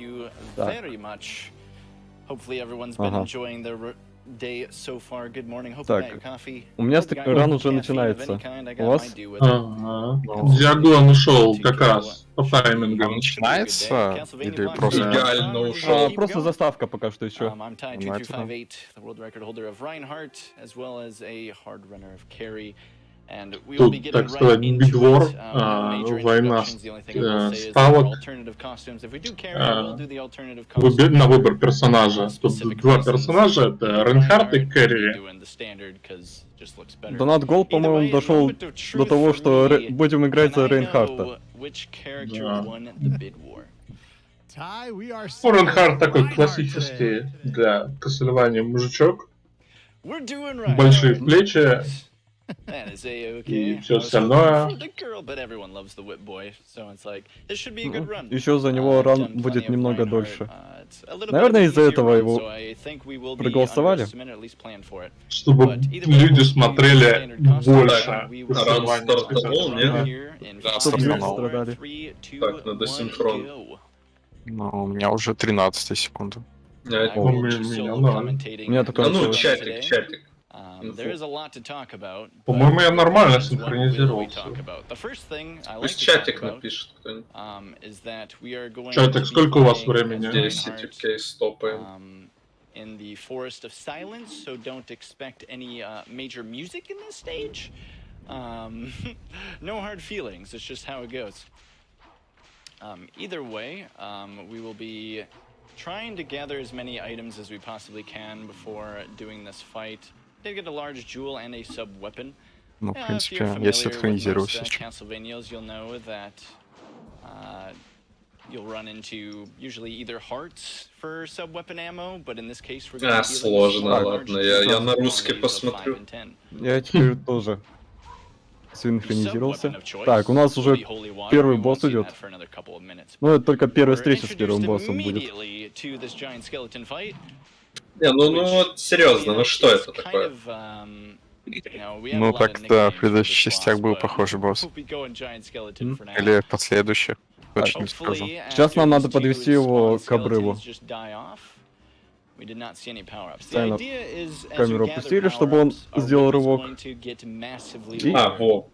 you very much. Hopefully everyone's been enjoying their day so far. Good morning. Hope you got your coffee. У меня ран уже начинается. У вас? Диагон ушел как раз по таймингу. Начинается или просто идеально ушел? Просто заставка пока что еще. I'm TY2358, the world record holder of Reinhardt, as well as a hard runner of Carry. Тут, так сказать, битвор, война ставок на выбор персонажа. Тут два персонажа, это Рейнхард и Кэрри. Донат Гол, по-моему, дошел до того, что будем играть за Рейнхарта. Рейнхард такой классический для Castlevania мужичок. Большие плечи. И все остальное. Еще за него ран будет немного дольше. Наверное, из-за этого его проголосовали. Чтобы люди смотрели больше. Ран стартовал, нет? Да, страдали. Так, надо синхрон. Ну, у меня уже 13 секунда. У меня только... Ну, чатик. По-моему, я нормально синхронизировался. Пусть чатик напишет кто-нибудь. Чатик, сколько у вас времени? 10, окей, стопаем. In the forest of silence, so don't expect any major music in this stage. No hard feelings, it's just how it goes. Either way, we will be trying to gather as many items as we possibly can before doing this fight. Did get a large jewel and a sub weapon. Ну, в принципе, я синхронизируюсь сейчас. Castlevanias, you'll know that you'll run into usually either hearts for sub weapon ammo, but in this case we're going to be сложно, ладно, я на русский посмотрю. Я теперь тоже синхронизировался. Так, у нас уже первый босс идет. Ну, это только первая встреча с первым боссом будет. Не, ну вот серьезно, ну что это такое? Ну так да, в предыдущих частях был похожий босс. Или в последующих, точно не скажу. Сейчас нам надо подвести его к обрыву. Специально камеру опустили, чтобы он сделал рывок. Во.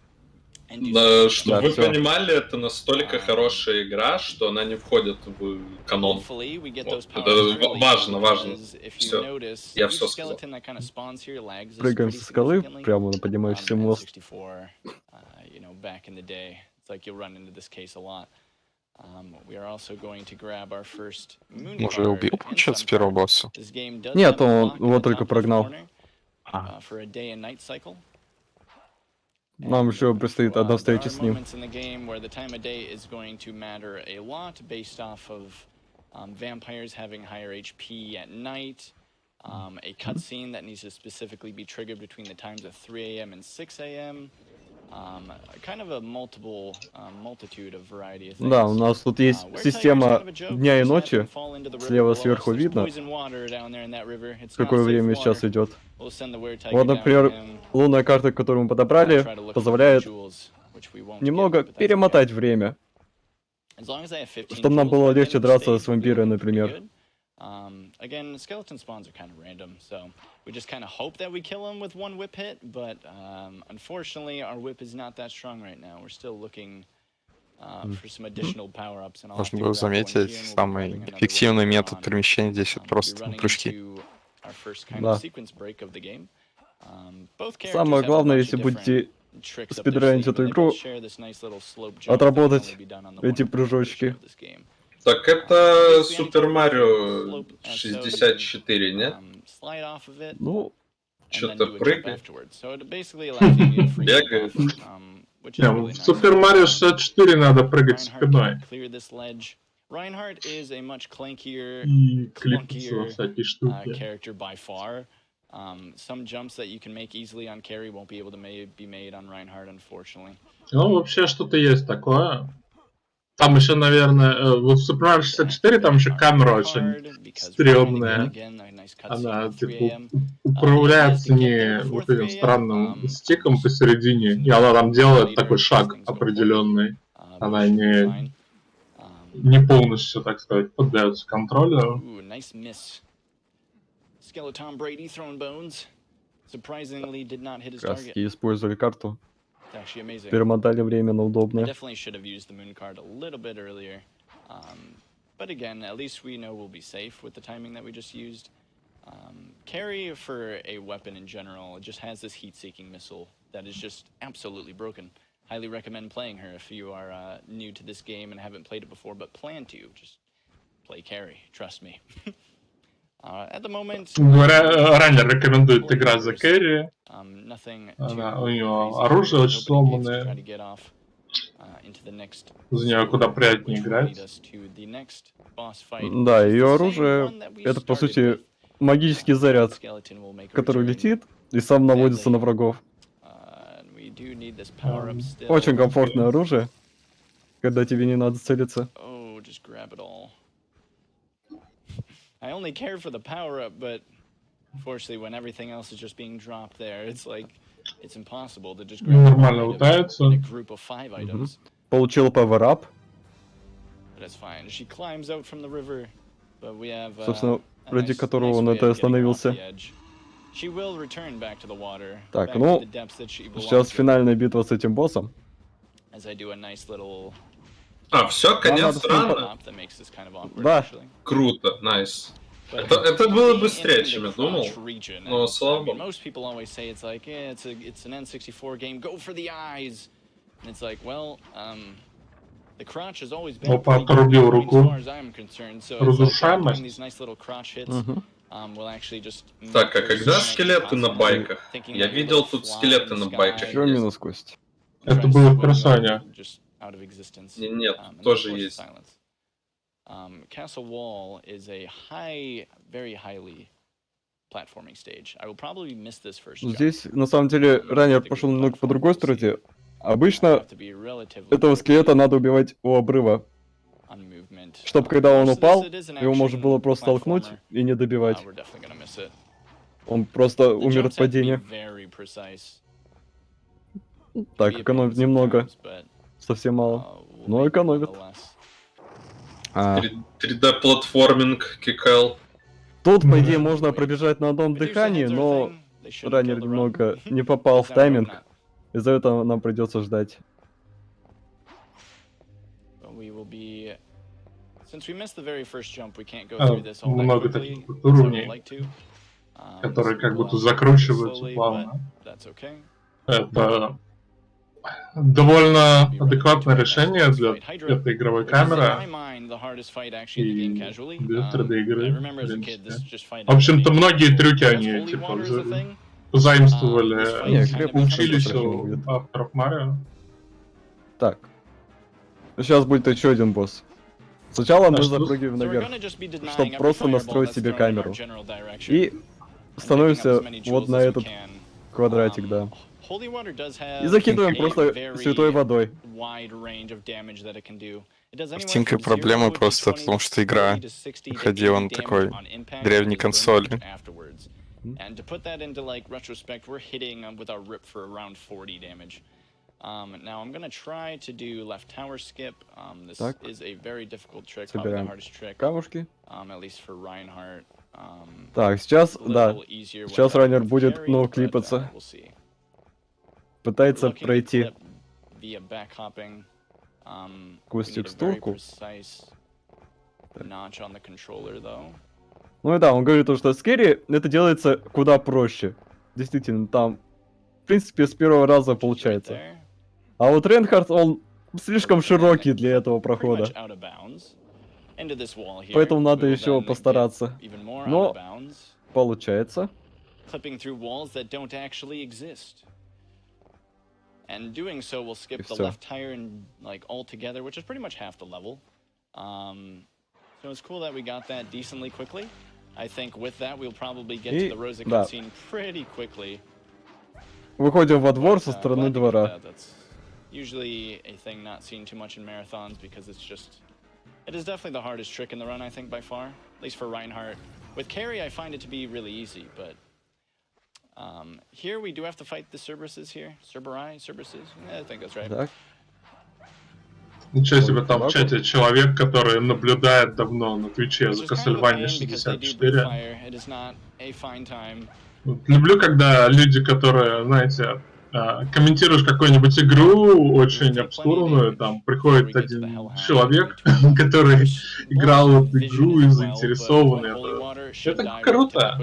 Да, чтобы вы понимали, это настолько хорошая игра, что она не входит в канон. Вот. Это важно. Все. Я все сказал. Прыгаем со скалы, прямо на поднимающийся мост. Уже убил, получается, первого босса? Нет, он его только прогнал. Нам еще предстоит одна встреча с ним. A cutscene that needs to specifically be triggered between the times of 3 a.m. and 6 a.m. Kind of a multitude of variety of things. Да, у нас тут есть система дня и ночи. Слева сверху видно, в какое время сейчас идет. Вот, например, лунная карта, которую мы подобрали, позволяет немного перемотать время, чтобы нам было легче драться с вампиром, например. Again, skeleton spawns are kind of random, so we just kind of hope that we kill him with one whip hit, but unfortunately our whip is not that strong right now. We're still looking for some additional power-ups. Можно было заметить, самый эффективный метод перемещения здесь это просто прыжки. Да. Самое главное, если будете спидранить эту игру, отработать эти прыжочки. Так это Супер Марио 64, нет? Ну, что-то прыгает, бегает. В Супер Марио 64 надо прыгать спиной. И кликаться всякие штуки. Some jumps that you can make easily on carry won't be able to be made on Reinhardt, unfortunately. Ну, вообще что-то есть такое. Там еще, наверное, вот в Super Mario 64 там еще камера очень стрёмная. Она, типа, управляется не вот этим странным стиком посередине, и она там делает такой шаг определенный. Она не не полностью, так сказать, поддается контролю. Ooh, nice miss. Skeleton Brady throwing bones. Surprisingly did not hit his Как раз target. таки использовали карту. It's actually amazing. Перемотали время на I удобное. definitely should have used the moon card a little bit earlier. But again, at least we know we'll be safe with the timing that we just used. Carry for a weapon in general, it just has this heat-seeking missile that is just absolutely broken. Highly recommend playing her if you are new to this game and haven't played it before, but plan to. Just play carry, trust me. At the moment... Ранее рекомендует играть за Кэрри. Nothing У too него crazy. оружие очень Nobody gets to try сломанное. to get off into the next За нее school, куда приятнее which will играть. lead us to the next boss fight, Да, which is ее the same оружие one that we это по started сути with. магический заряд, Skeleton will make a который return. летит и сам наводится на врагов. We do need this power up still. Очень комфортное оружие, когда тебе не надо целиться. Oh, just grab it all. I only care for the power up, but unfortunately, when everything else is just being dropped there, it's like it's impossible to just grab Нормально one item лутается. in a group of 5 items. Получил пауэрап. But it's fine. She climbs out from the river, but we have Собственно, a ради nice которого он way это of getting her off остановился. the edge. She will return back to the water, Так, back to ну, the depths that she belongs сейчас in, финальная битва с этим боссом. as I do a nice little Все, конец надо с ним рана. drop that makes this kind of awkward, Да. actually. Круто, найс. But Это было being быстрее, in чем я the думал. crotch region, Но and, слава I mean, богу. most people always say it's like, yeah, it's an N64 game, go for the eyes. And it's like, well, the crotch has always been a Опа, pretty good отрубил point as руку. far as I'm concerned. So it's like doing these Разрушаемость. nice little crotch hits will actually just Так, а make her когда sprint скелеты на constantly, байках? thinking Я that you're видел little тут fly скелеты in на the байках. sky, Еще минус кость. Это trying to было в swing you up персоне. just out of existence. Нет, And тоже of course, есть. silence. Castle Wall is a very highly platforming stage. I will probably miss this first jump. Здесь, на самом деле, ранее пошел немного по другой стороне. Обычно этого скелета надо убивать у обрыва, чтобы когда он упал, его можно было просто толкнуть и не добивать. Он просто умер от падения. Так, экономит немного. Совсем мало. Но экономит. 3D-платформинг, кикал. Тут, по идее, можно пробежать на одном дыхании, но раннер немного не попал в тайминг. Из-за этого нам придется ждать. Много таких уровней, которые как будто закручиваются плавно. Это довольно адекватное решение для этой игровой камеры и для 3D игры, в принципе. В общем-то, многие трюки они типа заимствовали, учились у авторов Марио. Так. Сейчас будет еще один босс. Сначала мы запрыгиваем наверх, чтобы просто настроить себе камеру. И становимся вот на этот квадратик, да. И закидываем просто святой водой. Картинкой проблема просто потому, что игра выходила на такой древней консоли. And to put that into like retrospect, we're hitting with our rip for around 40 damage. Now I'm gonna try to do left tower skip. This is a very difficult trick, probably the hardest trick. Камушки. At least for Reinhardt. Так, сейчас, да. Сейчас раннер будет, ну, клипаться. Пытается пройти сквозь текстурку. Ну и да, он говорит, что с керри это делается куда проще. Действительно, там, в принципе, с первого раза получается. А вот Рейнхард, он слишком широкий для этого прохода. Поэтому надо еще постараться. Но получается. And doing so will skip the left tire and like all together, which is pretty much half the level. So it's cool that we got that decently quickly. I think with that we'll probably get to the Rosa cutscene pretty quickly. Выходим во двор со стороны двора. That's usually a thing not seen too much in marathons because it is definitely the hardest trick in the run, I think, by far. At least for Reinhardt. With carry, I find it to be really easy, but here we do have to fight the Cerberuses here. Cerberus? I think that's right. Так. Ничего себе, там в чате человек, который наблюдает давно на Твиче за Castlevania 64. Люблю, когда люди, которые, знаете, комментируешь какую-нибудь игру очень обскурную, там приходит один человек, который играл в эту игру и заинтересованный. Это круто.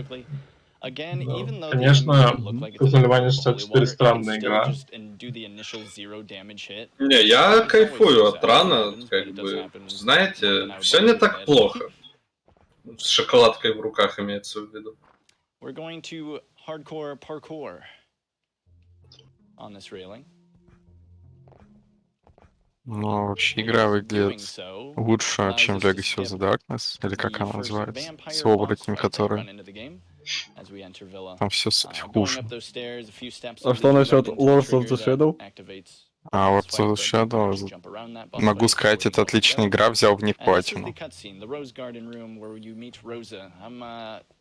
Ну, конечно, Castlevania 64 странная игра. Не, я кайфую от рана, как бы, знаете, все не так плохо. С шоколадкой в руках имеется в виду. We're going to hardcore parkour on this railing. Ну, вообще игра выглядит лучше, чем Legacy of the Darkness, или как она называется, с оборотнем, который... Там все хуже. А что насчет Lords of the Shadow? А вот Shadow, могу сказать, это отличная игра, взял в них платину. The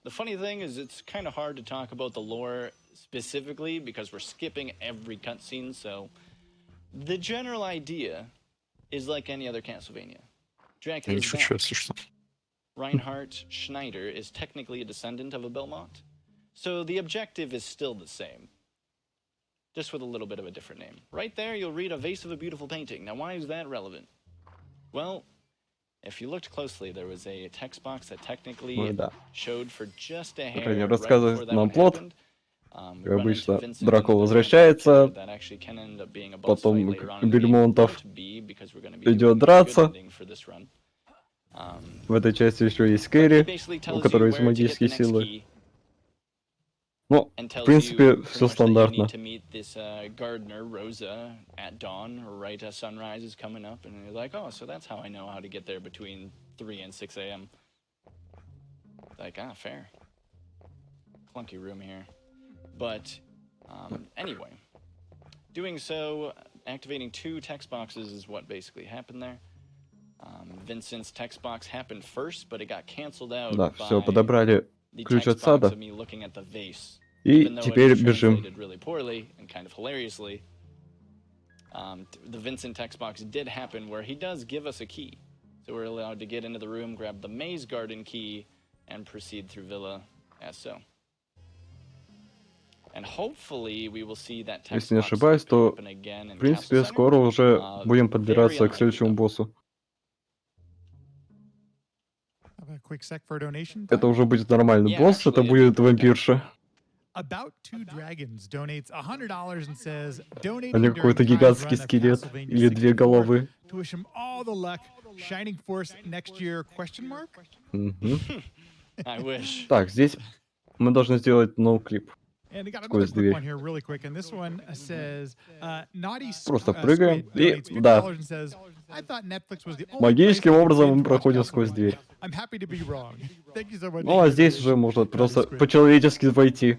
funny thing is, it's kind of hard to talk about the lore specifically because we're skipping every cutscene. So, the general idea is like any other Castlevania. Dracula is back. Reinhardt Schneider is technically a descendant of a Belmont, so the objective is still the same, just with a little bit of a different name. Right there, you'll read a vase of a beautiful painting. Now, why is that relevant? Well, if you looked closely, there was a text box that technically showed for just a hair right before that happened. Как обычно, Дракула возвращается, потом Бельмонтов идет драться. В этой части еще есть Кэрри, у которой есть магические силы. Ну, в принципе, все стандартно. Like, ah, fair. Clunky room here. But anyway, doing so, activating 2 text boxes is what basically happened there. Vincent's text box happened first, but it got canceled out. Да, все, подобрали ключ от сада. И теперь бежим. Really poorly and kind of hilariously. The Vincent text box did happen where he does give us a key. So we're allowed to get into the room, grab the maze garden key, and proceed through Villa as so. And hopefully we will see that text box. Если не ошибаюсь, то, в принципе, скоро уже будем подбираться к следующему боссу. Это уже будет нормальный босс, это будет вампирша. А не какой-то гигантский скелет или 2 головы. Так, здесь мы должны сделать ноу-клип. Сквозь дверь. Просто прыгаем и, да, магическим образом мы проходим сквозь дверь. Ну а здесь уже можно просто по-человечески войти.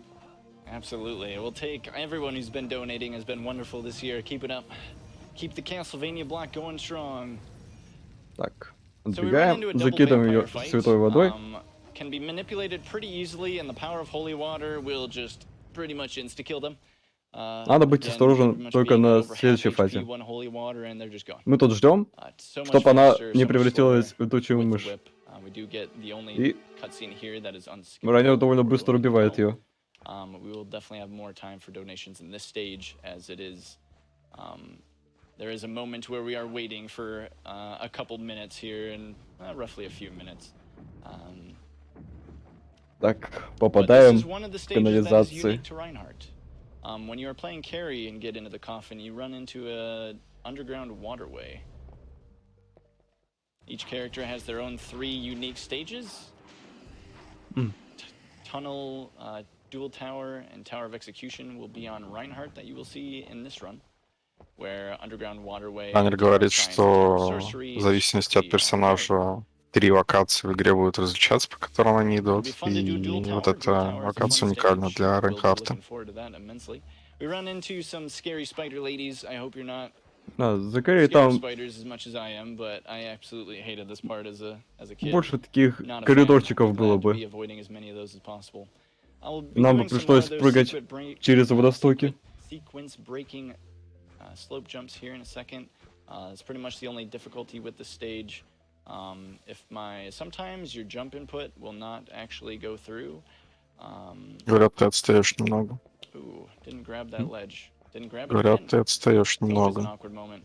Absolutely. We'll take everyone who's been donating has been wonderful this year. Keep it up. Keep the Castlevania block going strong. Так, отбегаем, закидываем ее святой водой. Can be manipulated pretty easily, and the power of holy water will just pretty much insta-kill them. Надо быть осторожен только на следующей фазе. Мы тут ждем, чтобы она не превратилась в летучую мышь. И ранее довольно быстро убивает ее. We will definitely have more time for donations in this stage, as it is. There is a moment where we are waiting for a couple minutes here, and roughly a few minutes. Так, попадаем в канализацию. When you are playing carry and get into the coffin, you run into an underground waterway. Each character has their own 3 unique stages. Tunnel, Dual Tower, and Tower of Execution will be on Reinhardt that you will see in this run. Where underground waterway... Анер говорит, что в зависимости от персонажа 3 локации в игре будут различаться, по которым они идут, и вот эта локация уникальна для Рейнхарта. За Кэрри там больше таких коридорчиков было бы. Нам бы пришлось прыгать через водостоки. It's pretty much the only difficulty with this stage. Sometimes your jump input will not actually go through. Говорят, ты отстаешь немного. Ooh, didn't grab that ledge. Didn't grab it Говорят, again. ты отстаешь It's always an немного. awkward moment.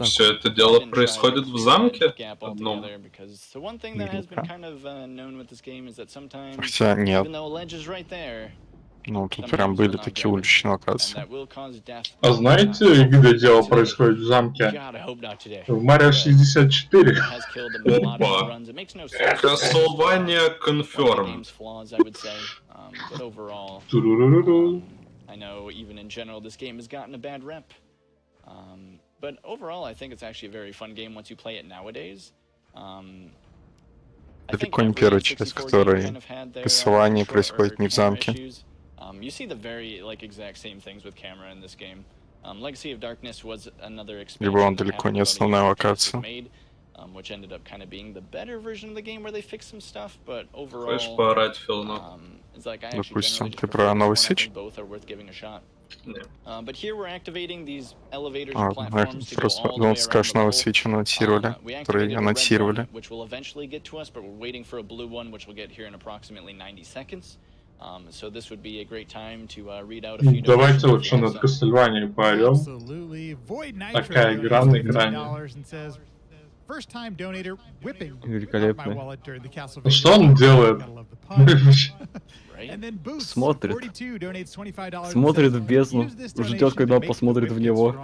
Все это дело происходит в замке одном. So one thing that has been kind of known with this game is that sometimes, Хотя нет. even though a ledge is right there, Ну, тут прям были такие уличные локации. А знаете, где дело происходит в замке? В Марио 64. Опа. Castlevania confirmed. Туруруруру. I know even in general this game has gotten a bad rep. But overall, I think it's actually a very fun game once you play it nowadays. Далеко не первая часть, в которой рисование происходит не в замке. You see the very exact same things with camera in this game. Legacy of Darkness was another Либо он expansion that далеко не happened основная only локация. made, which ended up kind of being the better version of the game where they fixed some stuff, but overall, Хочешь поорать, Фил, ну? it's like I actually Допустим, generally just ты prefer про this новый one. I Switch? think both are worth giving a shot. Не. But here we're activating these elevators А, and platforms to go просто all the way думал, around скажешь, the новый level. Switch анонсировали, We который activated a red анонсировали. one, which will eventually get to us, but we're waiting for a blue one, which will get here in approximately 90 seconds. So this would be a great time to read out a few Давайте donations лучше if you над have some. Castlevania поорем. Такая игра на грани. Великолепный. Что он делает? Смотрит. Смотрит в бездну. Ждет, когда он посмотрит в него.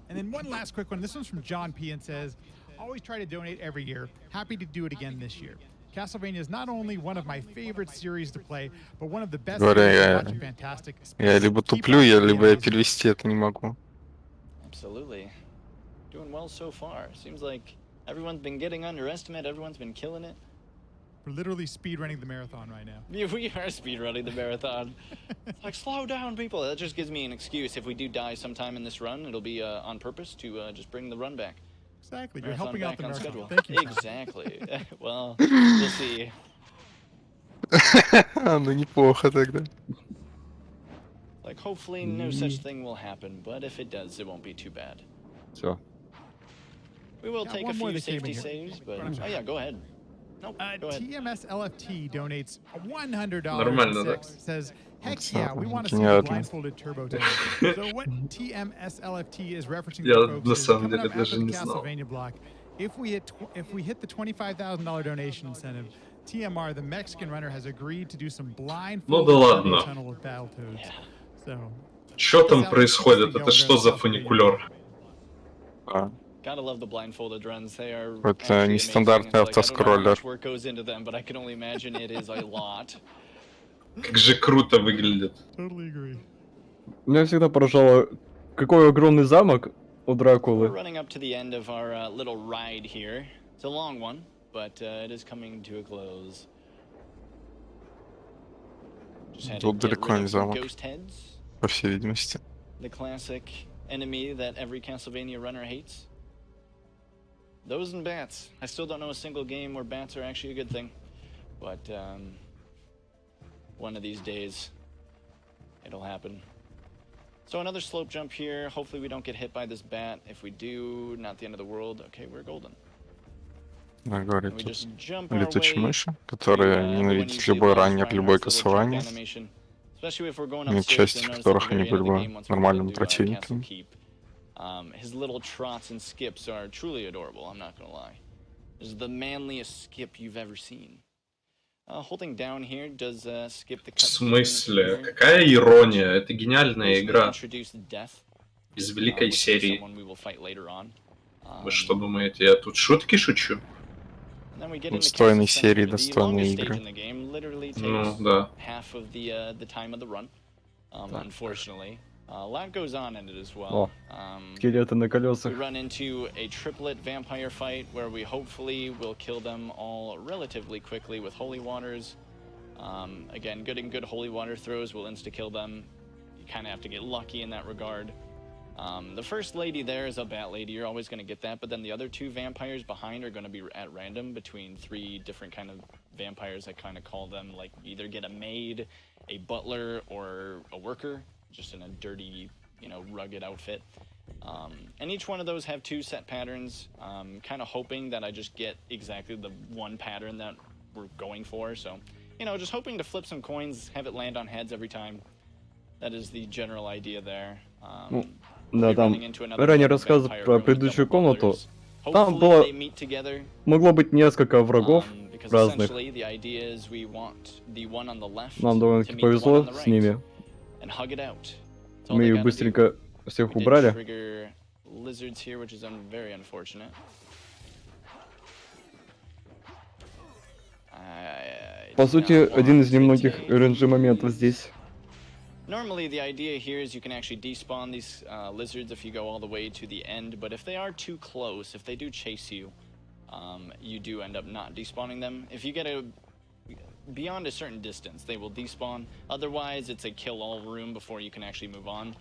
And then one last quick one. This one's from John P. and says, always try to donate every year. Happy to do it again this year. Castlevania is not only one of my favorite series to play, but one of the best series to watch. Fantastic. Я либо туплю, либо я перевести это не могу. Absolutely. Doing well so far. Seems like everyone's been getting underestimated. Everyone's been killing it. We're literally speedrunning the marathon right now. Yeah, we are speedrunning the marathon. It's like, slow down, people. That just gives me an excuse. If we do die sometime in this run, it'll be on purpose to just bring the run back. Exactly. You're Marathon helping out back the on marathon. schedule. Thank you. Exactly. Well, we'll see. Ну, неплохо тогда. Like, hopefully no such thing will happen, but if it does, it won't be too bad. Все. We will Got take a one more few that came in safety here. saves, but oh yeah, go ahead. Nope, go ahead. TMS LFT donates $100 Нормально, да? says, heck It's yeah, we want to see the genial. blindfolded turbo tank. So what TMS LFT is referencing Я to folks на is самом coming деле up даже after the не знал. Castlevania block. If we hit the $25,000 donation incentive, TMR, the Mexican runner, has agreed to do some blindfolded да ладно. turbo tunnel with Battletoads. Yeah. So Что там происходит? Это что за фуникулер? А, Gotta love the blindfolded runs. They are Это actually нестандартный amazing. It's like, I don't know how автоскроллер. much work goes into them, but I can only imagine it is a lot. Как же круто выглядит. totally agree. Меня всегда поражало, какой огромный замок у We're Дракулы. running up to the end of our little ride here. It's a long one, but it is coming to a close. Just had to Тут get далеко rid не of some замок, ghost heads. по всей видимости. The classic enemy that every Castlevania runner hates. Those and bats. I still don't know a single game where bats are actually a good thing. But one of these days, it'll happen. So another slope jump here. Hopefully we don't get hit by this bat. If we do, not the end of the world. Okay, we're golden. Да, And говорит we тут just jump our летучие way мыши, to которые the one ненавидят usually любой loves раннер, любое Reinhardt's little jump кассование. animation. Especially if we're going Нет upstairs, части, you'll notice at которых the они very end of были the бы game, once we get нормальными into Castle противниками. Keep. His little trots and skips are truly adorable, I'm not gonna lie. This is the manliest skip you've ever seen. Holding down here does skip the В cutscene смысле? here. Какая ирония? Это гениальная Basically игра introduce death, из великой which is серии. someone we will fight later on. Вы что думаете, я тут шутки шучу? And then we get into Достойной Castle серии, Center. The достойной longest stage игры. in the game literally Ну, takes да. half of the time of the run. Unfortunately, a lot goes on in it as well. О, скелеты на We колесах. run into a triplet vampire fight where we hopefully will kill them all relatively quickly with holy waters. Again, getting good holy water throws will insta-kill them. You kind of have to get lucky in that regard. The first lady there is a bat lady. You're always going to get that. But then the other two vampires behind are going to be at random between three different kind of vampires. I kind of call them like either get a maid, a butler, or a worker. Just in a dirty you know, rugged outfit. And each one of those have 2 set patterns. Kind of hoping that I just get exactly the one pattern that we're going for. So, you know, just hoping to flip some coins, have it land on heads every time. That is the general idea there. Да, там ранее рассказывал про предыдущую комнату. Там было, могло быть несколько врагов разных. Нам довольно-таки повезло с ними. Мы их быстренько всех убрали. По сути, один из немногих RNG моментов здесь. Normally, the idea here is you can actually despawn these lizards if you go all the way to the end, but if they are too close, if they do chase you, you do end up not despawning them. If you get beyond a certain distance, they will despawn. Otherwise, it's a kill-all room before you can actually move on,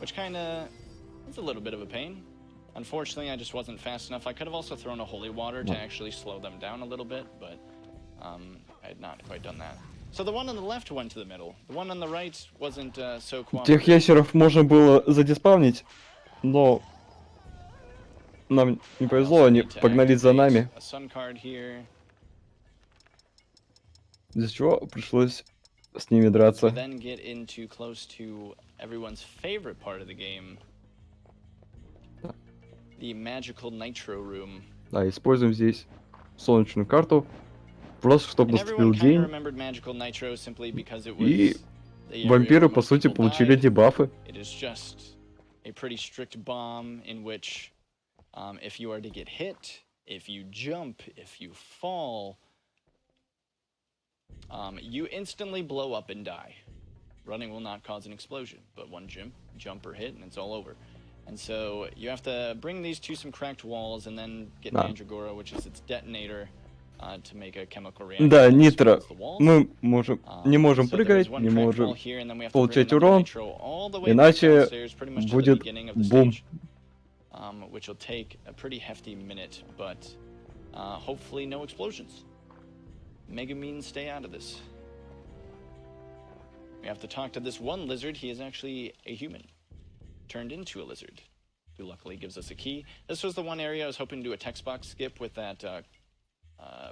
which kind of is a little bit of a pain. Unfortunately, I just wasn't fast enough. I could have also thrown a holy water to actually slow them down a little bit, but I had not quite done that. So the one on the left went to the middle. The one on the right wasn't so cooperative. Тех ящеров можно было задиспавнить, но нам не повезло, они погнались за нами. Из-за чего пришлось с ними драться. Then get into close to everyone's favorite part of the game. The magical nitro room. Да, используем здесь солнечную карту. Просто чтобы наступил день, и вампиры, по сути, получили дебафы. A pretty strict bomb in which, if you are to get hit, if you jump, if you fall, you instantly blow up and die. Running will not cause an explosion, but one jump or hit and it's all over. And so you have to bring these to some cracked walls and then get Mandragora, which is its detonator. Да, нитро. Мы не можем прыгать, не можем получать урон, иначе будет бум. Which will take a pretty hefty minute, but hopefully no explosions. Megamines stay out of this. We have to talk to this one lizard. He is actually a human, turned into a lizard, who luckily gives us a key. This was the one area I was hoping to do a text box skip with that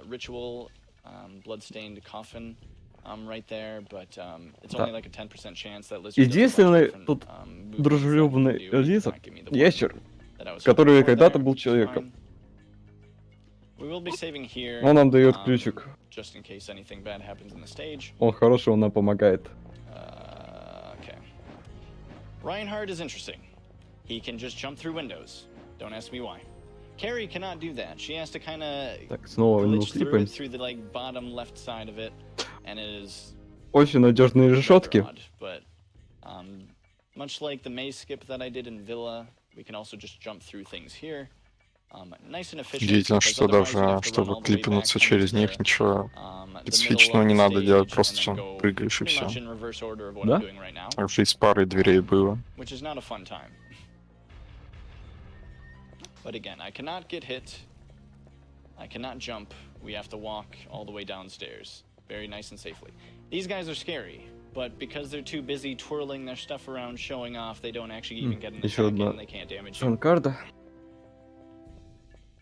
ritual bloodstained coffin right there, but it's only like a 10% chance that lizard. Единственный тут дружелюбный лизер, ящер, который когда-то был человеком. Он нам дает ключик. Он хороший, он нам помогает. Reinhardt is interesting. He can just jump through windows. Don't ask me why. Carrie cannot do that. She has to kind of glitch through the like bottom left side of it, and it is очень надежные решетки. But much like the maze skip that I did in Villa, we can also just jump through things here. Nice and efficient. Удивительно, что даже чтобы клипнуться через них, ничего специфичного не надо делать, просто прыгаешь и все. Да? Уже из пары дверей было. Which is not a fun time. But again, I cannot get hit. I cannot jump. We have to walk all the way downstairs. Very nice and safely. These guys are scary, but because they're too busy twirling their stuff around, showing off, they don't actually even get an attack in, they can't damage you.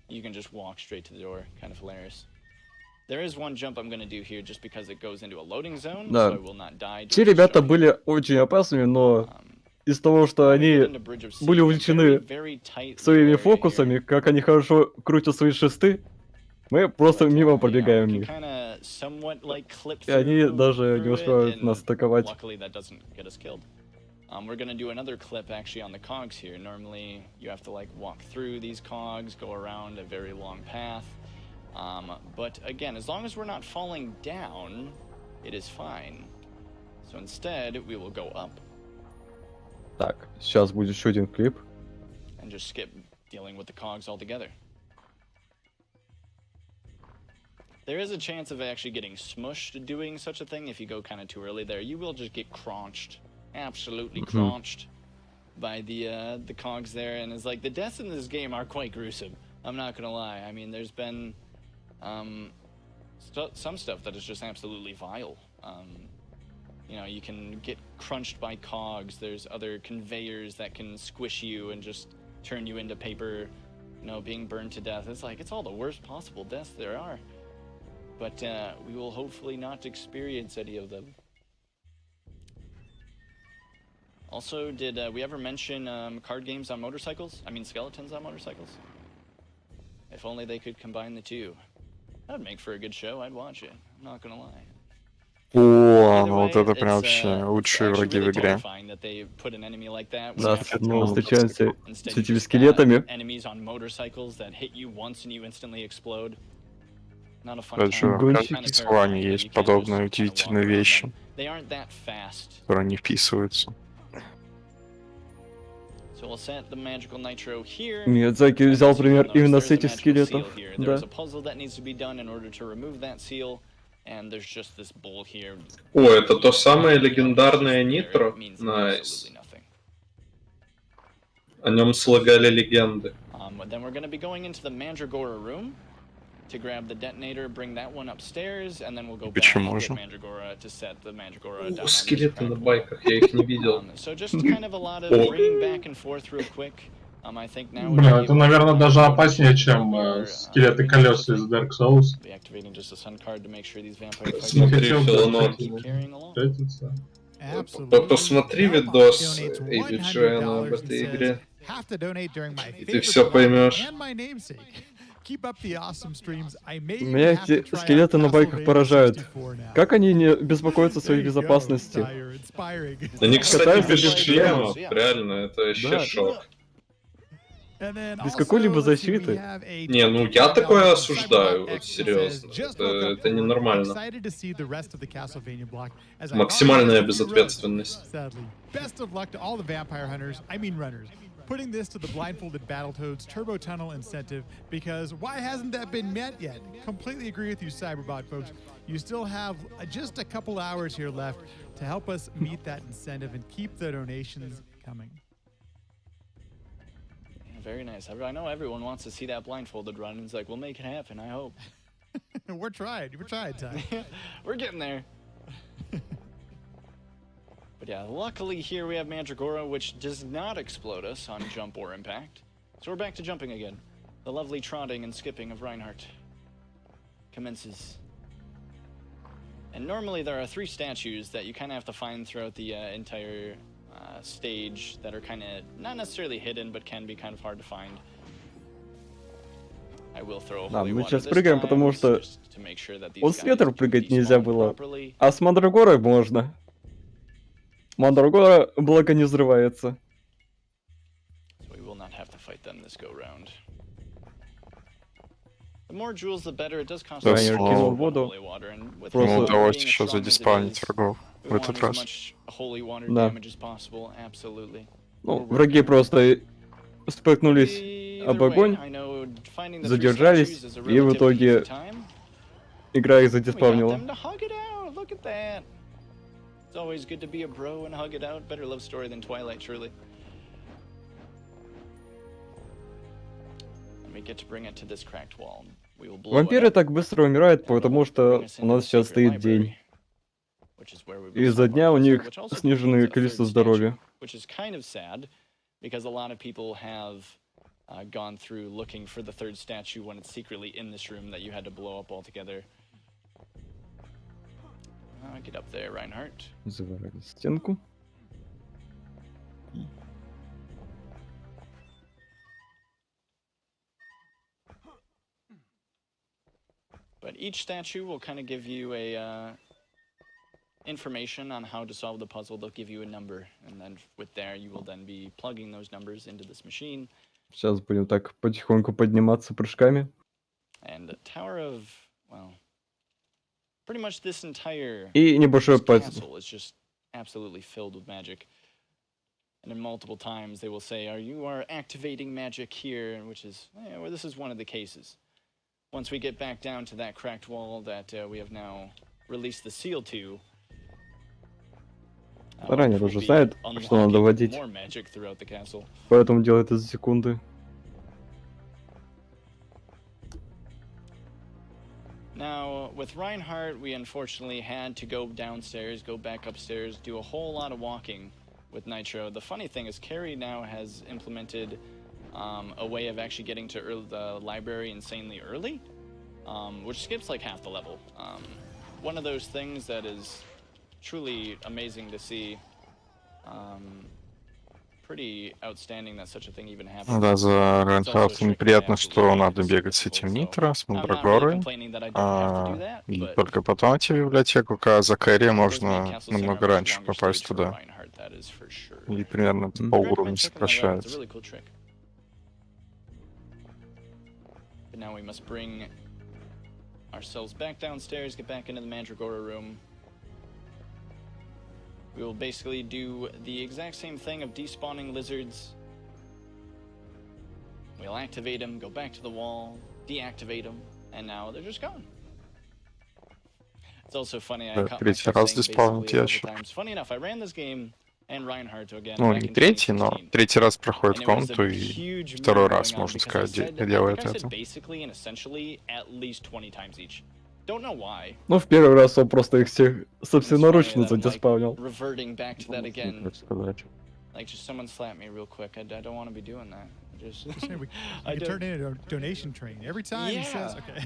You can just walk straight to the door. Kind of hilarious. There is one jump I'm going to do here just because it goes into a loading zone, so I will not die. Те ребята были очень опасными, но из того, что они были увлечены своими фокусами, как они хорошо крутят свои шесты, мы просто мимо пробегаем их. И они даже не успевают нас атаковать. We're gonna do another clip actually on the cogs here. Normally you have to like walk through these cogs, go around a very long path. But again, as long as we're not falling down, it is fine. So instead, we will go up. Так, сейчас будет еще один клип. And just skip dealing with the cogs altogether. There is a chance of actually getting smushed doing such a thing if you go kind of too early there. You will just get crunched, absolutely crunched by the cogs there. And it's like the deaths in this game are quite gruesome. I'm not gonna lie. I mean, there's been some stuff that is just absolutely vile. you know, you can get crunched by cogs. There's other conveyors that can squish you and just turn you into paper, you know, being burned to death. It's like, it's all the worst possible deaths there are. But we will hopefully not experience any of them. Also, did we ever mention card games on motorcycles? I mean, skeletons on motorcycles? If only they could combine the two. That would make for a good show. I'd watch it. I'm not gonna lie. О, ну вот это прям вообще лучшие враги в игре. Да, снова встречаемся с этими скелетами. Даже в Castlevania есть подобные удивительные вещи, которые не вписываются. Миядзаки взял пример именно с этих скелетов, да. О, это то самое легендарное нитро? Найс. О нем слагали легенды. Почему же? Скелеты на байках, я их не видел. Бля, это, наверное, даже опаснее, чем скелеты колес из Dark Souls. Смотри, Филонор. Посмотри видос Эйди Джоэна об этой игре. И ты все поймешь. Меня эти скелеты на байках поражают. Как они не беспокоятся о своей безопасности? Они, кстати, без шлемов. Реально, это вообще шок. Без какой-либо защиты. Не, ну я такое осуждаю, вот серьезно. Это ненормально. Максимальная безответственность. Putting this to the blindfolded Battletoads Turbo Tunnel incentive, because why hasn't that been met yet? Completely agree with you, Cyberbot folks. You still have just a couple hours here left to help us meet that incentive and keep the donations coming. Yeah, very nice. I know everyone wants to see that blindfolded run. It's like, we'll make it happen, I hope. We're trying, Ty. We're getting there. But yeah, luckily here we have Mandragora, which does not explode us on jump or impact. So we're back to jumping again. The lovely trotting and skipping of Reinhardt commences. And normally there are 3 statues that you kind of have to find throughout the entire stage that are kind of not necessarily hidden, but can be kind of hard to find. I will throw a holy мы water сейчас this прыгаем, time, потому что just to make sure that these вот с guys ветром can прыгать be нельзя spawned было, properly. а с Мандрагорой можно. Мандрагора, благо, не взрывается. So we will not have to fight them this go round. The more jewels, the better. It does cost Да, Райнер кинул воду. holy water, and with Просто Ему it удалось being as еще strong as it задиспаунить is, врагов we в want этот as раз. much holy water Да. damage as possible. Absolutely. Ну, враги просто споткнулись об огонь, задержались, и в итоге игра их задиспавнила. It's always good to be a bro and hug it out. Better love story than Twilight, surely. And we get to bring it to this cracked wall. We will blow Вампиры it up, так быстро умирают, and потому it'll что bring us у into нас the сейчас secret стоит library, день. which is where we will И за solve our дня у puzzle, них which also сниженное contains a количество third здоровья. statue, which is kind of sad, because a lot of people have gone through looking for the third statue when it's secretly in this room that you had to blow up altogether. Get up there, Reinhardt. Заворали стенку. But each statue will kind of give you a information on how to solve the puzzle. They'll give you a number, and then with there you will then be plugging those numbers into this machine. Сейчас будем так потихоньку подниматься прыжками. And Tower of, well, pretty much this entire И небольшой пазл. castle is just absolutely filled with magic. And then multiple times they will say, you are activating magic here, which is, well, this is one of the cases. Once we get back down to that cracked wall that we have now released the seal to, Раннер уже знает, что надо вводить, поэтому делает это за секунды. Now, with Reinhardt, we unfortunately had to go downstairs, go back upstairs, do a whole lot of walking with Nitro. The funny thing is Carrie now has implemented a way of actually getting to the library insanely early, which skips like half the level. One of those things that is truly amazing to see. Pretty outstanding that such a thing even happens. Да, за Рейнхард неприятно, что надо бегать с этим Нитро, с Мандрагорой, и только потом идти в библиотеку, а за Кэрри можно намного раньше попасть туда. И примерно по уровню сокращается. Now we must bring ourselves back downstairs, get back into the Mandragora room. We will basically do the exact same thing of despawning lizards. We'll activate them, go back to the wall, deactivate them, and now they're just gone. It's also funny, I caught myself saying basically a couple times. Funny enough, I ran this game and Reinhardt again. Ну, не третий, но третий раз проходит комнату, и второй раз, можно сказать, делает это. Basically and essentially at least 20 times each. Don't know why. Ну, в первый раз он просто их всех собственноручно задеспавнил. Reverting back to that again. Like, just someone slap me real quick. I don't want to be doing that. Just we can turn in a donation train every time he says, okay.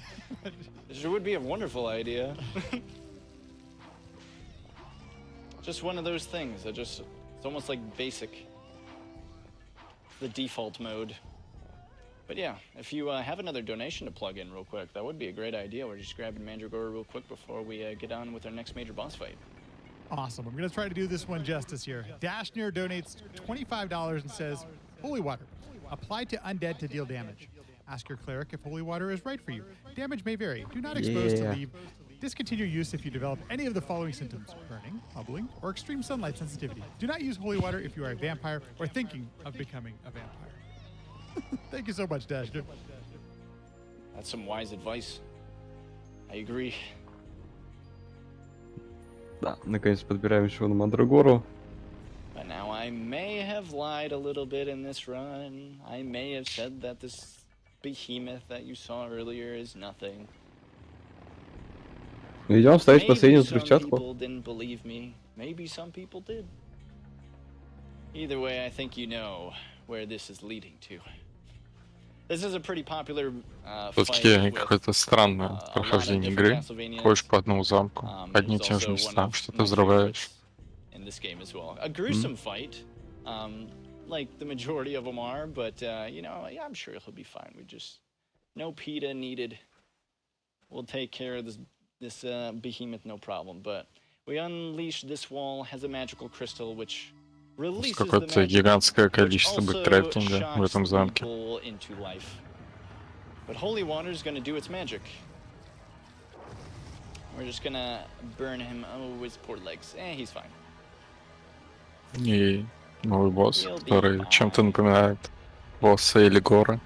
It would be a wonderful idea. Just one of those things that just, it's almost like basic. The default mode. But yeah, if you have another donation to plug in real quick, that would be a great idea. We're just grabbing Mandragora real quick before we get on with our next major boss fight. Awesome. I'm going to try to do this one justice here. Dashnir donates $25 and says, Holy Water, applied to undead to deal damage. Ask your cleric if holy water is right for you. Damage may vary. Do not expose to leave. Discontinue use if you develop any of the following symptoms: burning, bubbling, or extreme sunlight sensitivity. Do not use holy water if you are a vampire or thinking of becoming a vampire. Thank you so much, Dashnir. That's some wise advice. I agree. Да, наконец подбираем еще на Мандрагору. But now I may have lied a little bit in this run. I may have said that this behemoth that you saw earlier is nothing. Идем ставить последнюю взрывчатку. People didn't believe me. Maybe some people did. Either way, I think you know where this is leading to. This is a pretty popular Все-таки какое-то странное прохождение игры. Ходишь по одному замку, одни и те же места, что-то взрываешь. In this game as well. A gruesome fight, like the majority of them are, but you know, yeah, I'm sure he'll be fine. We just no PETA needed. We'll take care of this behemoth, no problem. But we unleash this wall, has a magical crystal which releases the Какое-то гигантское количество бэктрекинга в этом замке. Into life. But holy water is going to do its magic. We're just gonna burn him. Oh, his poor legs. He's fine. И новый босс, который чем-то напоминает босса или горы,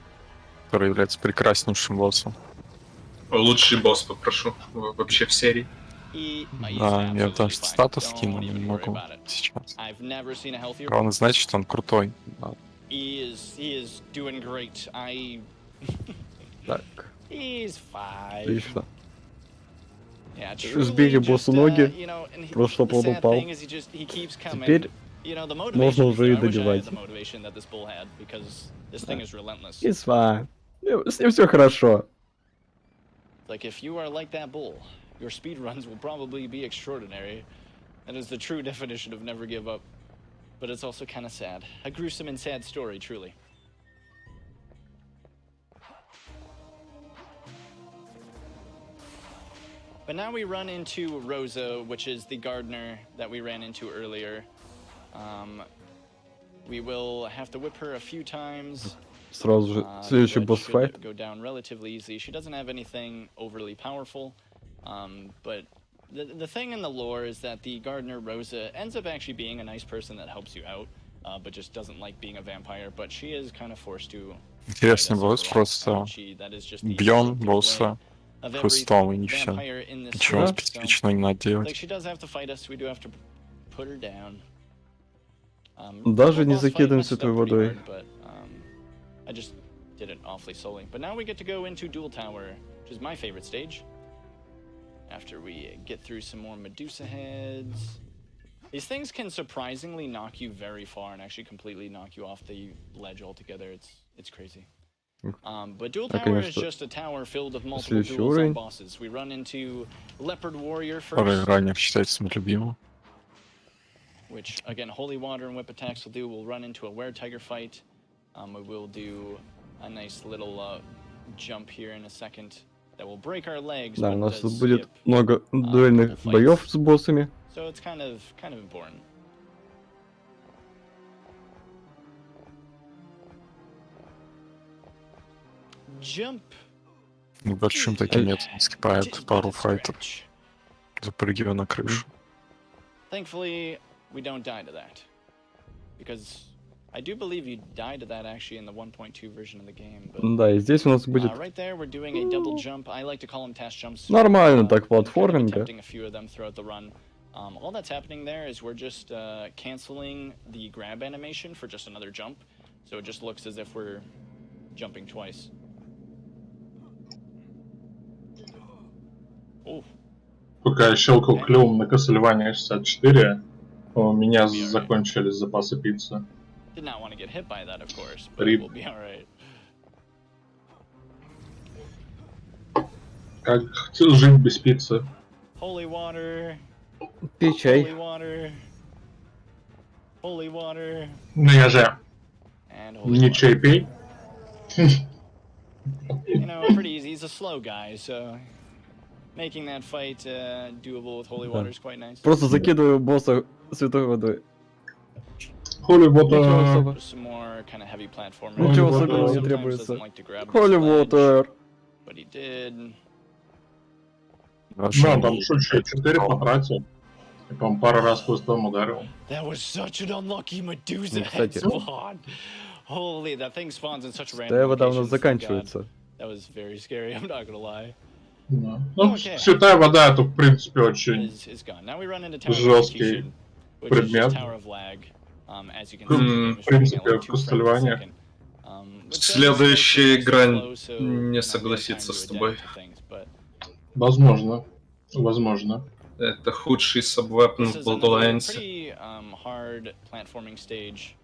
который является прекраснейшим боссом. Лучший босс попрошу вообще в серии. Да, я даже статус скину, не могу сейчас. Главное знать, что он крутой. Да. Так. Отлично. Сбили боссу ноги, просто чтобы он упал. Теперь можно уже и добивать. It's fine. С ним все хорошо. Like if you are like that bull, your speed runs will probably be extraordinary. That is the true definition of never give up. But it's also kind of sad. A gruesome and sad story, truly. But now we run into Rosa, which is the gardener that we ran into earlier. We will have to whip her a few times. Сразу же следующий босс-файт. Go down relatively easily. She doesn't have anything overly powerful, but the thing in the lore is that the gardener Rosa ends up actually being a nice person that helps you out, but just doesn't like being a vampire. But she is kind of forced to. Интересный босс, просто бьем босса хлыстом и все. Ничего специфичного не надо делать. Даже не закидываем святой водой. I just did it awfully slowly. But now we get to go into Duel Tower, which is my favorite stage. after we get through some more Medusa heads. These things can surprisingly knock you very far and actually completely knock you off the ledge altogether. It's crazy. But Dual Tower is just a tower filled with multiple dual zone bosses. We run into Leopard Warrior first. Ранее считается моим любимым. Which, again, Holy Water and Whip attacks will do. We'll run into a Were-Tiger fight. We will do a nice little jump here in a second that will break our legs. Да, у нас тут будет много дуэльных боев с боссами. So it's kind of important. Jump. Небольшим таким методом скипает пару файтов. Запрыгивая на крышу. Thankfully, we don't die to that. Because I do believe you die to that actually in the 1.2 version of the game. But, да, и здесь у нас будет right there, we're doing a double jump. I like to call them task jumps. Нормально так платформинга. A few of them throughout the run. All that's happening there is we're just canceling the grab animation for just another jump. So it just looks as if we're jumping twice. Oh. Пока я щелкал клювом на Castlevania 64, у меня закончились запасы пиццы. Did not want to get hit by that, of course, but we'll be alright. Как жить без пиццы? Holy water. Пей чай. Holy water. Holy water. Ну я же не чай пей. You know, pretty easy. He's a slow guy, so making that fight doable with holy water is quite nice. Просто закидываю босса святой водой. Holy water. Just some more kind of heavy platforming. Ничего особенного не требуется. Holy water. But he did. Ну, там шучу, 4 потратил. И, по-моему, пару раз хвостом ударил. That was such an unlucky Medusa head spawn. Holy, that thing spawns in such random Святая вода у нас locations. заканчивается. That was very scary, I'm not gonna lie. Да. Ну, святая вода это, в принципе, очень жесткий предмет. В принципе, в Castlevania. Следующая игра не согласится с тобой. Возможно. Возможно. Это худший сабвепн в Borderlands. Hard platforming stage,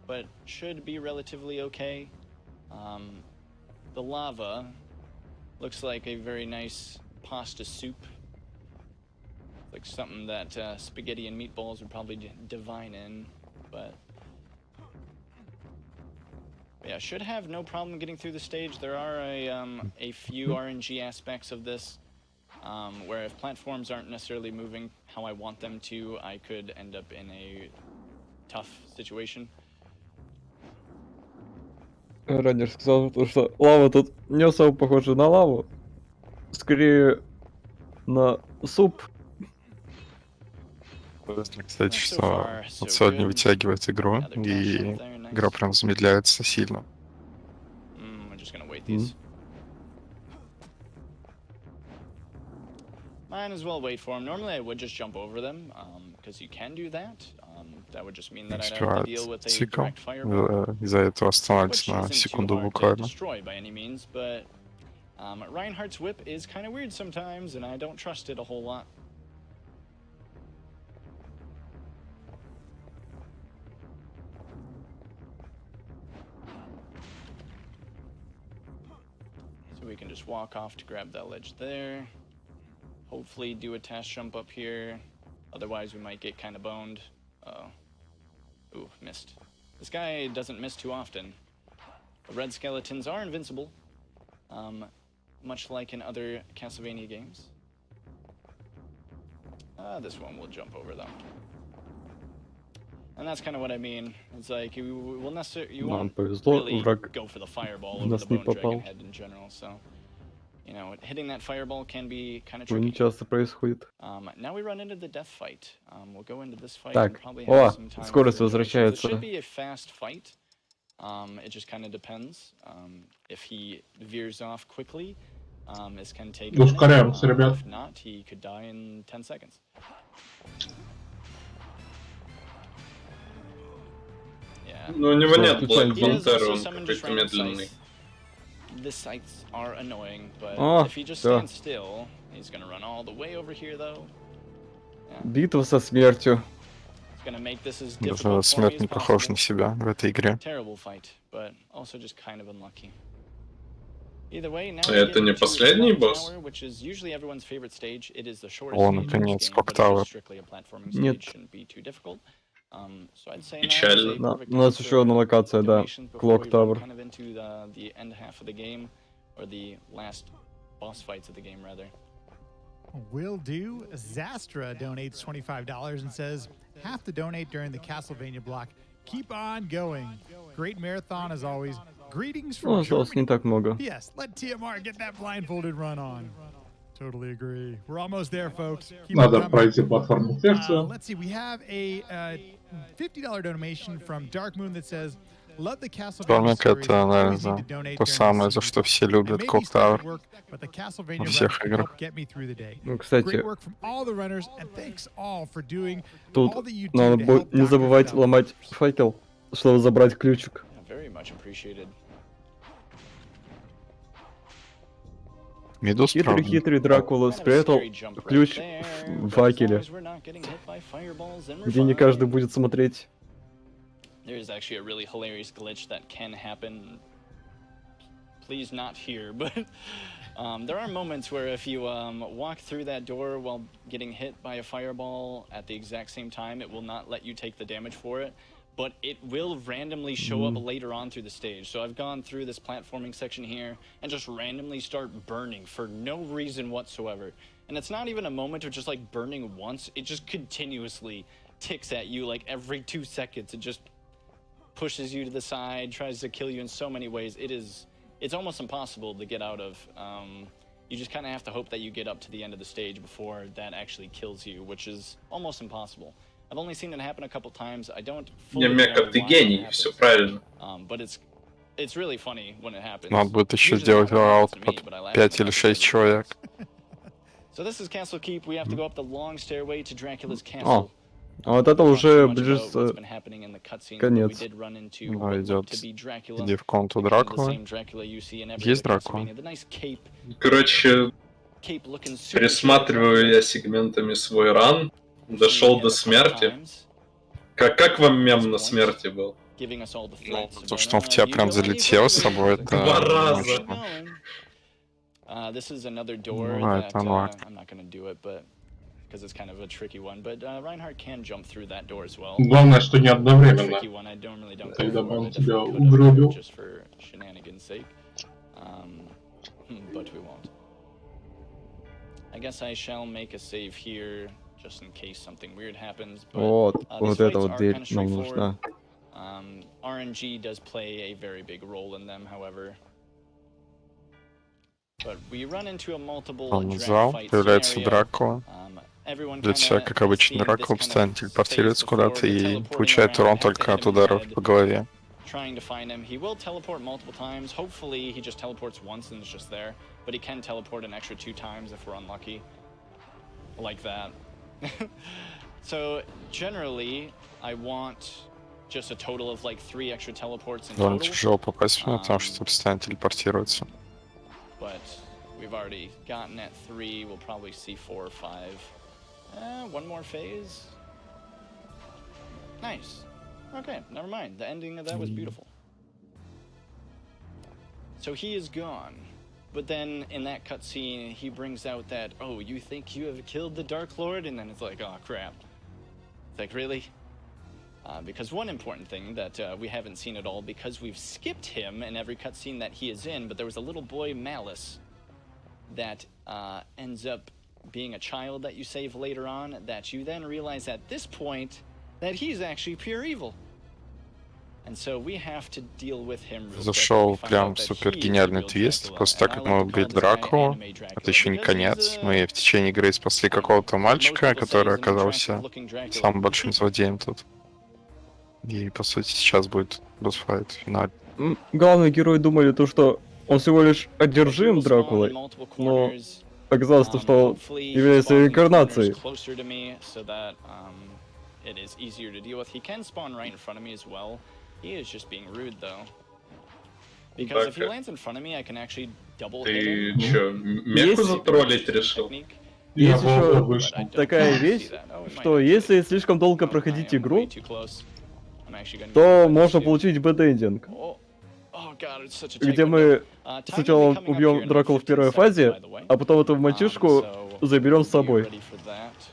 but should be relatively okay. The lava looks like a very nice pasta soup. Like something that spaghetti and meatballs would probably divine in, but yeah, should have no problem getting through the stage. There are a few RNG aspects of this, where if platforms aren't necessarily moving how I want them to, I could end up in a tough situation. Раннер сказал, что лава тут не особо похожа на лаву, скорее на суп. Кстати, что вот сегодня вытягивает игру, и игра прям замедляется сильно. Might as well wait for him. Normally I would just jump over them, because you can do that. That would just mean that I'd have to deal with a direct fireball. Из-за этого останавливается на секунду буквально. By any means, but Reinhardt's whip is kind of weird sometimes, and I don't trust it a whole lot. So we can just walk off to grab that ledge there. Hopefully do a task jump up here. Otherwise we might get kind of boned. Ooh, missed. This guy doesn't miss too often. The red skeletons are invincible, much like in other Castlevania games. This one will jump over them. And that's kind of what I mean. It's like you won't really go for the fireball over the bone dragon head in general, so you know, hitting that fireball can be kind of tricky. Now we run into the death fight. We'll go into this fight and probably have some time. Скорость возвращается. It should be a fast fight. It just kind of depends. If he veers off quickly, this can take a minute. If not, he could die in 10 seconds. Yeah. Ну, у него нет Black Panther, он какой-то медленный. The sights are annoying, but if he just stands still, He's gonna run all the way over here, though. Битва со смертью. It's gonna make this as Даже difficult for me смерть as не похож possible. на себя в этой игре. Terrible fight, but also just kind of unlucky. Either way, now Это не последний босс? which is usually everyone's favorite stage. It is the shortest О, stage in this наконец, game, Clock but it's Tower. just strictly a platforming Нет. stage. Shouldn't be too difficult. So I'd say Печально. now is a perfect У нас time еще for одна локация, да. donations before Clock we run Tower. kind of into the end half of the game, or the last boss fights of the game, rather. Will do. Zastra donates $25 and says, have to donate during the Castlevania block. Keep on going. Great marathon as always. Greetings Ну, from осталось не Germany. так много. Yes, let TMR get that blindfolded run on. Totally agree. We're almost there, folks. Keep it Надо coming. пройти платформу сердца. Let's see. We have a $50 donation from Dark Moon that says, love the Castlevania Тормик series. это, Always наверное, need to donate то during самое, the за season. что все I любят may be Clock stuck Tower. at work, but the Castlevania Во run всех can играх. help get me through the day. Ну, кстати, Great work from all the runners, and thanks all for doing тут all that you do надо to help не Dr. забывать develop. ломать факел, чтобы забрать ключик. Yeah, very much appreciated. Миду справа. Хитрый Дракула Kind of a спрятал scary jump right ключ there, в but as long факеле, as we're not getting hit by fireballs, then we're где не fine. каждый будет смотреть. There is actually a really hilarious glitch that can happen. Please not here, but there are moments where if you walk through that door while getting hit by a fireball at the exact same time, it will not let you take the damage for it, but it will randomly show up later on through the stage. So I've gone through this platforming section here and just randomly start burning for no reason whatsoever. And it's not even a moment of just like burning once, it just continuously ticks at you like every 2 seconds. It just pushes you to the side, tries to kill you in so many ways. It's almost impossible to get out of. You just kind of have to hope that you get up to the end of the stage before that actually kills you, which is almost impossible. I've only seen it happen a couple times. I don't fully know Мека, ты why гений, that все happens. правильно. But it's really funny when it happens. Надо будет еще Usually сделать not when it happens раут to me, под but I laugh 5 at или it 6 because it человек. happens. So this is Castle Keep. We have to go up the long stairway to Dracula's О, castle. а вот это Not уже too much about ближе what's been happening in the cutscenes, but we конец. did run into Ну, what идет. looked to be Dracula. Иди в комнату Kind of the Дракулы. same Dracula you see in every Есть other Дракула? Castlevania. The nice cape Короче, looking super пересматриваю я сегментами свой ран. Дошел до смерти. Как вам мем на смерти был? giving us all the Ну, threats, то, but, что он в тебя you прям go and you залетел go с there. собой, It's это Два раза. мощно. This is another door Ну, that это unlocked. I'm not going to do it, but because it's kind of a tricky one. But Reinhardt can jump through that door as well. Главное, что не Tricky одновременно. one. I normally don't go Тогда бы for, он but тебя definitely could have угробил. just for shenanigans' sake. But we won't. I guess I shall make a save here just in case something weird happens. But Вот, these вот эта fights вот are дверь kind of нам straightforward. нужна. RNG does play a very big role in them, however. But we run into a multiple Он drag зал, fight появляется scenario. Дракула. Everyone Ведет себя kinda как has обычный seen this Дракула, kind постоянно of телепортируется phase куда-то before, и teleporting получает around, урон have to только hit от him in the ударов head, по голове. trying to find him. He will teleport multiple times. Hopefully he just teleports once and it's just there. But he can teleport an extra 2 times if we're unlucky. Like that. So generally, I want just a total of like 3 extra teleports in Довольно total. тяжело попасть в него, потому что постоянно телепортируется. But we've already gotten at 3. We'll probably see 4 or 5. One more phase. Nice. Okay, never mind. The ending of that was beautiful. So he is gone. But then in that cutscene, he brings out that, oh, you think you have killed the Dark Lord? And then it's like, oh, crap. It's like, really? Because one important thing that we haven't seen at all, because we've skipped him in every cutscene that he is in, but there was a little boy, Malice, that ends up being a child that you save later on, that you then realize at this point that he's actually pure evil. And so we have to deal with him real quick. Зашел We find прям out that супер he is the гениальный real твист. Dracula. После And того, I как like мы to убили call this guy Дракулу, Anime Dracula это еще не because he's, конец. Мы в течение игры спасли какого-то most мальчика, people say который he's an оказался attractive-looking Dracula. самым большим злодеем тут. И, по сути, сейчас будет босс-файт в финале. Главные герои думали то, что он всего лишь But he одержим will spawn in Дракулой, multiple но corners. оказалось то, что он Hopefully he является spawns in the реинкарнацией. corners closer to me so that it is easier to deal with. He can spawn right in front of me as well. He is just being rude though. Because if he lands in front of me, I can actually Ты чё, меху затроллить решил? Я Есть в оба еще вышел. такая вещь, что если слишком долго проходить игру, то можно получить бэд-эндинг, где мы сначала убьем Дракулу в первой фазе, а потом эту мальчишку заберем с собой,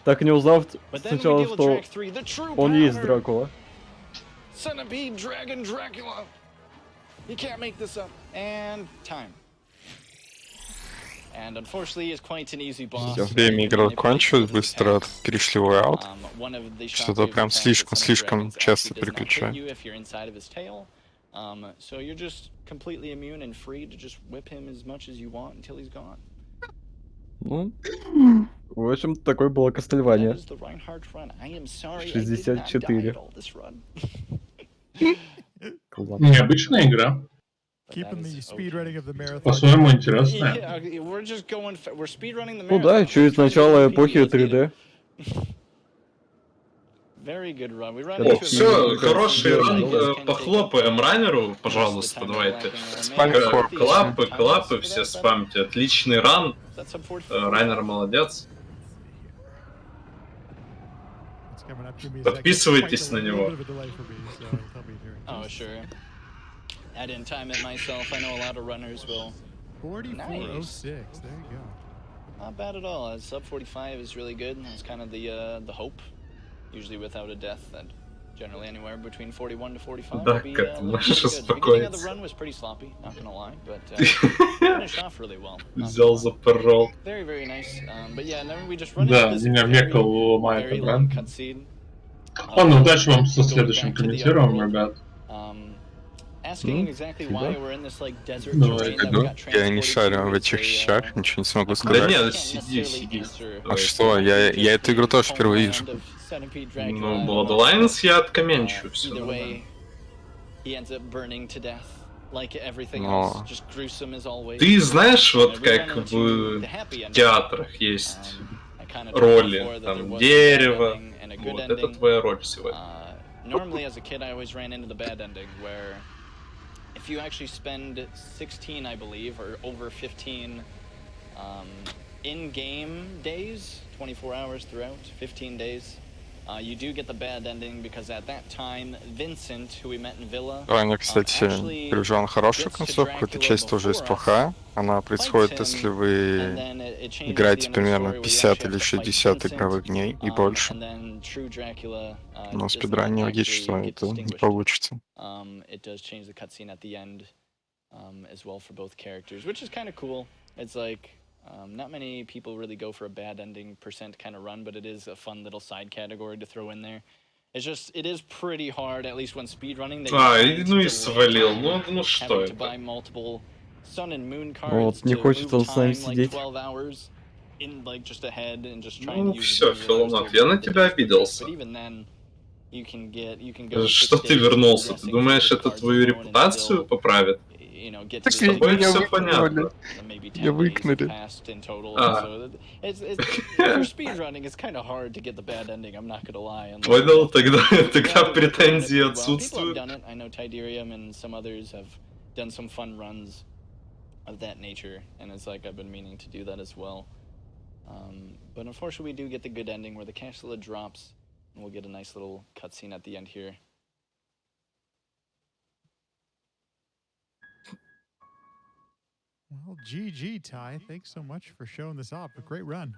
так не узнав сначала, что он есть Дракула. Centipede Dragon Dracula. You can't make this up. And time. And unfortunately, it's quite an easy boss. Всё время игра кончилась, быстро перешли в аут. Что-то прям слишком часто переключаю. So you're just completely immune and free to just whip him as much as you want until he's gone. Ну, в общем, такой была Castlevania. 64. Необычная игра. По-своему интересная. Ну да, чуть с начала эпохи 3D. О, все, хороший ран, похлопаем раннеру, пожалуйста, давайте. Клапы, все спамьте. Отличный ран. Раннер молодец. Подписывайтесь на него. I didn't time it myself. I know a lot of runners will. 44.06. There you go. Not bad at all. Sub 45 is really good. That's kind of the hope. Usually without a death, that generally anywhere between 41 to 45 Да, would be как ты really можешь good. The beginning of the успокоиться? run was pretty sloppy, not gonna lie, but finished off really well. Взял, запорол. Very, very nice. But yeah, then we just run Да, into this меня very, века ломает very игра. long cutscene. Ладно, удачи вам со следующим комментированием, ребят. Asking exactly why we're in this like desert Давай, terrain that we got Я не transported шарю в to этих is вещах, ничего не смогу Да сказать. нет, сиди. А что, я эту игру тоже впервые вижу. Ну, Bloodlines я откоменчу, все Either нормально. way, he ends up burning to death, like everything Но- else, just gruesome as always. Ты знаешь, вот And we как run в into the happy ending. театрах есть I kinda роли, told before that there там was a bad дерево, ending and a good вот это ending. твоя роль сегодня. Normally as a kid I always ran into the bad ending where if you actually spend 16, I believe, or over 15 in-game days, 24 hours throughout, 15 days, you do get the bad ending because at that time, Vincent, who we met in Villa, Ранее, кстати, перевел на хорошую концовку. Эта часть тоже из плохая. Она происходит, если вы играете примерно 50 или 60 игровых дней и больше. Но спидранивать, что это не получится. It does change the cutscene at the end as well for both characters, which is kind of cool. It's like not many people really go for a bad ending percent kind of run, but it is a fun little side category to throw in there. It's just, it is pretty hard, at least when speedrunning. Ну и свалил, ну что to buy это? multiple sun and moon cards Вот, не to хочет он move с нами time like сидеть. 12 hours in like just ahead and just trying Ну to use все, as many hours Филонат, to я на the тебя days обиделся. but even then you can go Что 6 ты days вернулся? Ты progressing думаешь, through the это cards твою alone and репутацию still, поправит? you know, get to Так the С тобой меня все выгнали. понятно. maybe Я 10 days выкнули. passed in total. А. So it's for speedrunning, it's kind of hard to get the bad ending. I'm not gonna lie. And Понял, тогда People претензии have отсутствуют. done it. I know Tiderium and some others have done some fun runs of that nature, and it's like I've been meaning to do that as well. But unfortunately, we do get the good ending where the castle drops, and we'll get a nice little cutscene at the end here. Well, GG, Ty. Thanks so much for showing this off. A great run.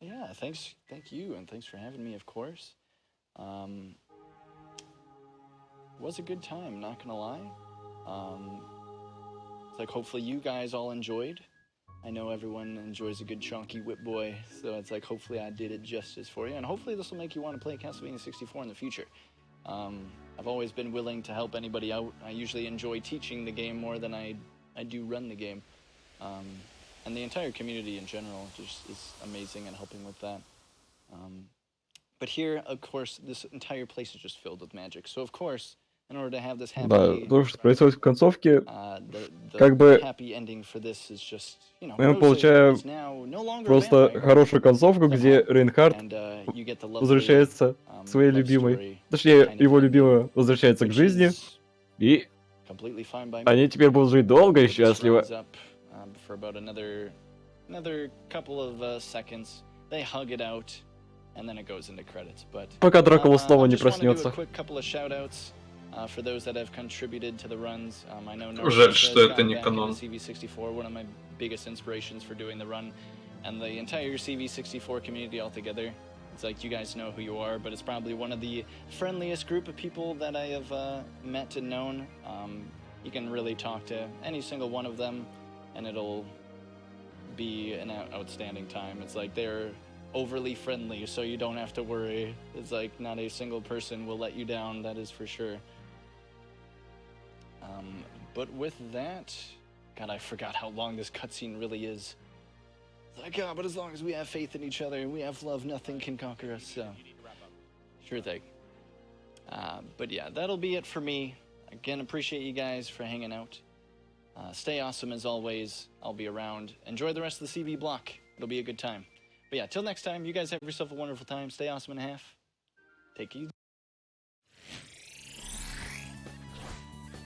Yeah, thank you, and thanks for having me, of course. Was a good time, not gonna lie. It's like hopefully you guys all enjoyed. I know everyone enjoys a good chunky whip boy, so it's like hopefully I did it justice for you, and hopefully this will make you want to play Castlevania 64 in the future. I've always been willing to help anybody out. I usually enjoy teaching the game more than I do run the game. And the entire community in general just is amazing and helping with that. But here, of course, this entire place is just filled with magic. So, of course, in order to have this happy, Да, то, что происходит в концовке, the как бы happy ending for this is just, you know, мы Rosa получаем is now no longer a просто vampire, хорошую концовку, где somehow, Рейнхард and you get the lovely, возвращается к своей love любимой. story Точнее, kind of его ending, любимая возвращается к which жизни, is и completely fine by me. они теперь будут жить долго и But this счастливо. rounds up, for about another couple of seconds. They hug it out, and then it goes into credits. But пока Дракула снова не just want to do проснется. a quick couple of shout-outs for those that have contributed to the runs. I know Жаль, что это не канон. CV64, one of my biggest inspirations for doing the run, and the entire CV64 community altogether. It's like you guys know who you are, but it's probably one of the friendliest group of people that I have met and known. You can really talk to any single one of them, and it'll be an outstanding time. It's like they're overly friendly, so you don't have to worry. It's like not a single person will let you down, that is for sure. But with that, God, I forgot how long this cutscene really is. It's like, God, but as long as we have faith in each other and we have love, nothing can conquer us, so sure thing. But yeah, that'll be it for me. Again, appreciate you guys for hanging out. Stay awesome as always. I'll be around. Enjoy the rest of the CV block. It'll be a good time. But yeah, till next time, you guys have yourself a wonderful time. Stay awesome and a half. Take it easy.